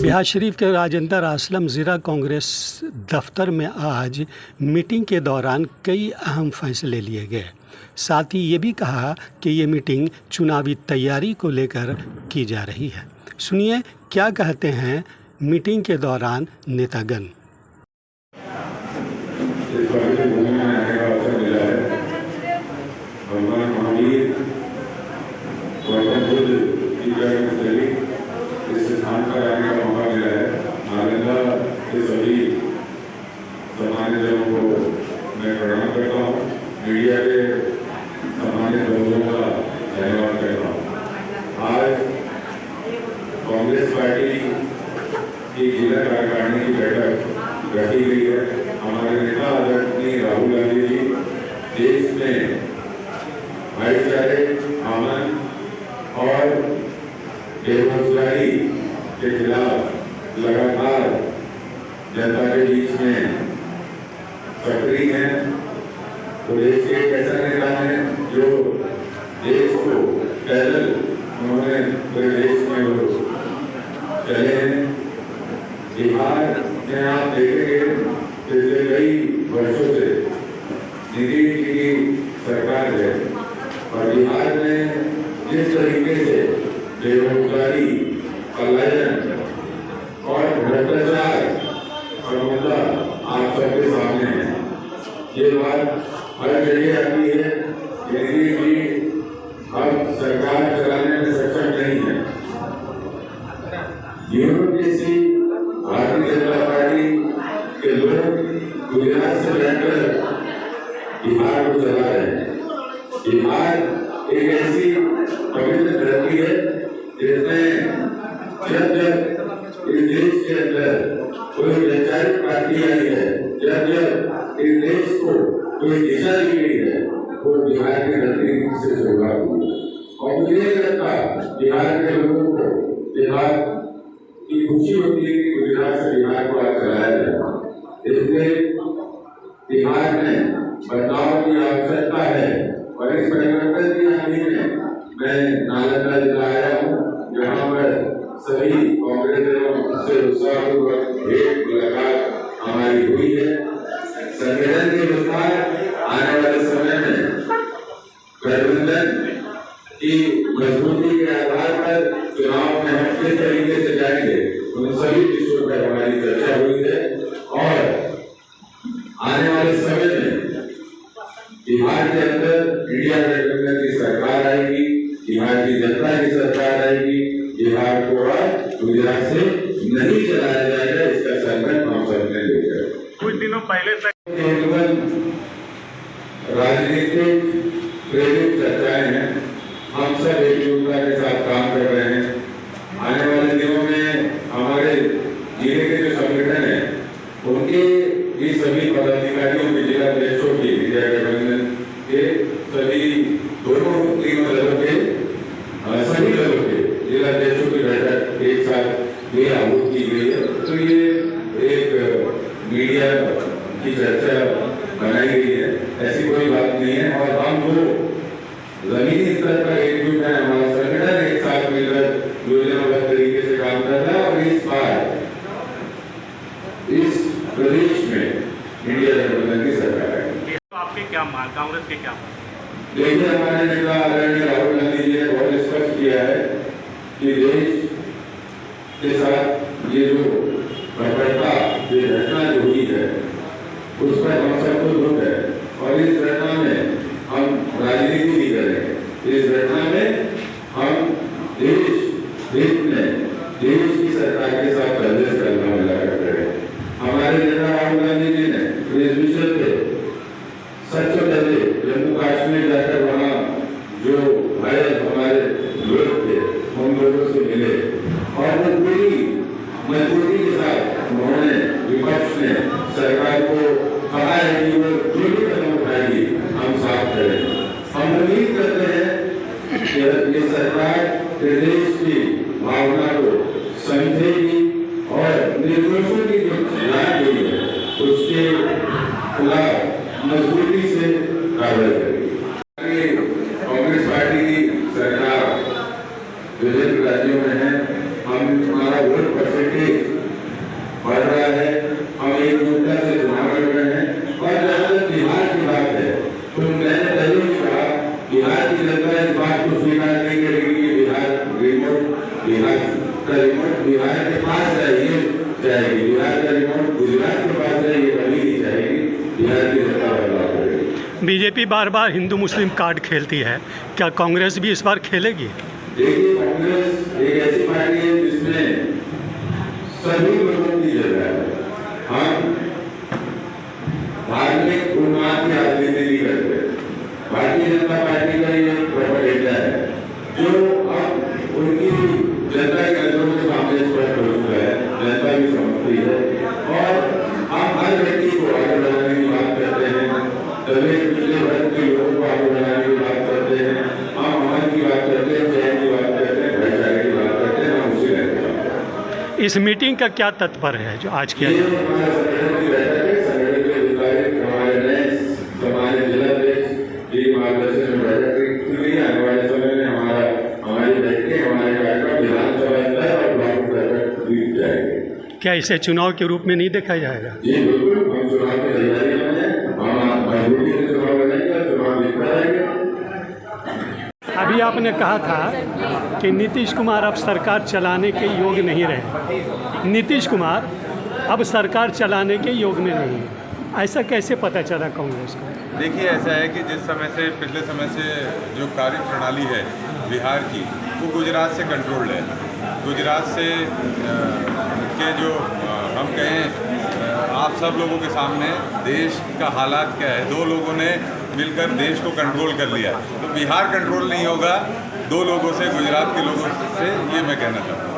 बिहार शरीफ के राजेंद्र असलम ज़िला कांग्रेस दफ्तर में आज मीटिंग के दौरान कई अहम फैसले लिए गए। साथ ही ये भी कहा कि ये मीटिंग चुनावी तैयारी को लेकर की जा रही है। सुनिए क्या कहते हैं मीटिंग के दौरान नेतागण। इस स्थान पर आने का मौका मिला है। नालंदा के सभी सम्मानित लोगों को मैं प्रणाम करता हूँ। मीडिया के सम्मानित लोगों का धन्यवाद करता हूँ। आज कांग्रेस पार्टी की जिला कार्यकारिणी की बैठक रखी गई है। हमारे नेता आदरणीय राहुल गांधी जी देश में भाईचारे, अमन और बेरोजगारी के खिलाफ लगातार जनता के बीच में सक्रिय हैं। तो देश के एक ऐसा नेता है जो देश को पैदल उन्होंने पूरे देश में वो चले हैं। बिहार में आप देखेंगे पिछले कई वर्षों से नीतीश जी की सरकार है और बिहार में जिस तरीके से बेरोजगारी, पलायन और भ्रष्टाचार का मुद्दा आप सबके सामने है। ये बात हर जगह आती है। यदि भी अब सरकार चलाने में सक्षम नहीं है। यूरोप जैसी भारतीय जनता पार्टी के लोग गुजरात से बैठकर बिहार को चला रहे हैं। बिहार एक ऐसी पवित्र धरती है जिसमें जब इस देश के अंदर कोई वैचारिक पार्टी आई है, जब इस देश को कोई दिशा दी गई है, वो बिहार के धरती से शुरुआत हुई। और मुझे नहीं लगता बिहार के लोगों को बिहार की खुशी होती है कि गुजरात से बिहार को आज चलाया जाए। इसलिए बिहार में बदलाव की आवश्यकता है और इस परिवर्तन की आंधी में मैं नालंदा जिला आया हूँ, जहाँ पर सभी कांग्रेस से उत्साहपूर्वक भेंट मुलाकात हमारी हुई है। संगठन के विस्तार आने वाले समय में गठबंधन की मजबूती के आधार पर चुनाव में हम किस तरीके से जाएंगे, उन सभी विषयों पर हमारी चर्चा हुई है। और आने वाले समय में बिहार के अंदर इंडिया गठबंधन की सरकार आएगी, बिहार की जनता की सरकार आएगी। बिहार को अब गुजरात से नहीं चलाया जाएगा, इसका संकल्प हम सबने लिया। कुछ दिनों पहले तक केवल राजनीतिक प्रेरित चर्चाएं हैं। हम सब एकजुटता के साथ काम कर रहे हैं। आने वाले दिनों में हमारे जिले के जो संगठन है उनके भी सभी पदाधिकारियों के जिला अध्यक्षों की इंडिया गठबंधन के सभी तीनों दलों के सभी दलों के जिला अध्यक्षों की बैठक एक साथ ये आहूत की गई है। तो ये एक मीडिया की चर्चा बनाई गई है, ऐसी कोई बात नहीं है। और हम जो जमीनी स्तर पर एकजुट है, हमारा संगठन एक साथ मिलकर योजनाबद्ध तरीके से काम कर रहा है। और इस बार इस प्रदेश में इंडिया गठबंधन की सरकार है। तो आपके क्या मान, कांग्रेस के क्या मान? देखिए, हमारे नेता आदरणीय राहुल गांधी जी ने बहुत स्पष्ट किया है कि देश के साथ ये जो घटना जो हुई है उस पर हम सबको दुख है। और इस घटना में हम राजनीति नहीं करेंगे। इस घटना में हम देश हित में देश की सरकार के साथ प्रदेश करना मिला करते हैं। हमारे नेता राहुल गांधी जी ने इस विषय पे सबसे पहले जम्मू कश्मीर जाकर वहाँ जो घायल हमारे लोग थे उन लोगों से मिले और वो पूरी मजबूती के साथ उन्होंने विपक्ष ने सरकार को कहा है कि वो जो भी कदम उठाएगी हम साथ करें। हम उम्मीद करते हैं कि ये सरकार प्रदेश की भावना को समझेगी और निर्दोषों की जो सजा गई है उसके खिलाफ मजबूती से कार्रवाई करेगी। कांग्रेस पार्टी की सरकार विभिन्न राज्यों में है हमारा वोट परसेंटेज बढ़ रहा है, हम एकजुटता से चुनाव लड़ रहे हैं। और जहाँ तक बिहार की बात है, तो मैंने पहले भी कहा, बिहार की जनता इस बात को स्वीकार नहीं करेगी कि बिहार का रिमोट बिहार के पास जाएगी, बिहार का रिमोट गुजरात के पास जाएगी, कभी नहीं जाएगी। बिहार की जनता बदलाव करेगी। बीजेपी बार बार हिंदू मुस्लिम कार्ड खेलती है, क्या कांग्रेस भी इस बार खेलेगी? देखिए, कांग्रेस एक ऐसी पार्टी है जिसमें सभी लोगों की जगह है। हम धार्मिक उन्माद की राजनीति नहीं करते। भारतीय जनता पार्टी का ये प्रोपेगेंडा है जो अब उनकी जनता के नजरों के सामने स्पष्ट हो चुका है, जनता भी समझती है। और हम हर व्यक्ति को आगे बढ़ाने की बात करते हैं, दबे पिछले वर्ग के लोगों को आगे बढ़ाने की बात करते हैं, हम अमन की बात करते हैं, चैन की बात करते हैं, भाईचारे की बात करते हैं, हम उसी रहते हैं। इस मीटिंग का क्या तात्पर्य है जो आज किया ये गया? हमारा संगठन की बैठक है। संगठन के अधिकारी हमारे नए हमारे जिलाध्यक्ष जी मार्गदर्शन में बैठक की गई। आने वाले समय में हमारी बैठकें हमारे कार्यक्रम विधानसभा स्तर और ब्लॉक स्तर तक भी जाएंगे। क्या इसे चुनाव के रूप में नहीं देखा जाएगा? जी बिल्कुल, हम चुनाव की तैयारी में हैं, हम मजबूती से चुनाव लड़ेंगे और चुनाव जीतते रहेंगे। अभी आपने कहा था कि नीतीश कुमार अब सरकार चलाने के योग्य नहीं रहे। नीतीश कुमार अब सरकार चलाने के योग में नहीं है, ऐसा कैसे पता चला कांग्रेस को? देखिए, ऐसा है कि जिस समय से पिछले समय से जो कार्य प्रणाली है बिहार की, वो गुजरात से कंट्रोल्ड है। गुजरात से के जो हम कहें आप सब लोगों के सामने देश का हालात क्या है, दो लोगों ने मिलकर देश को कंट्रोल कर लिया। तो बिहार कंट्रोल नहीं होगा दो लोगों से, गुजरात के लोगों से, ये मैं कहना चाहता हूँ।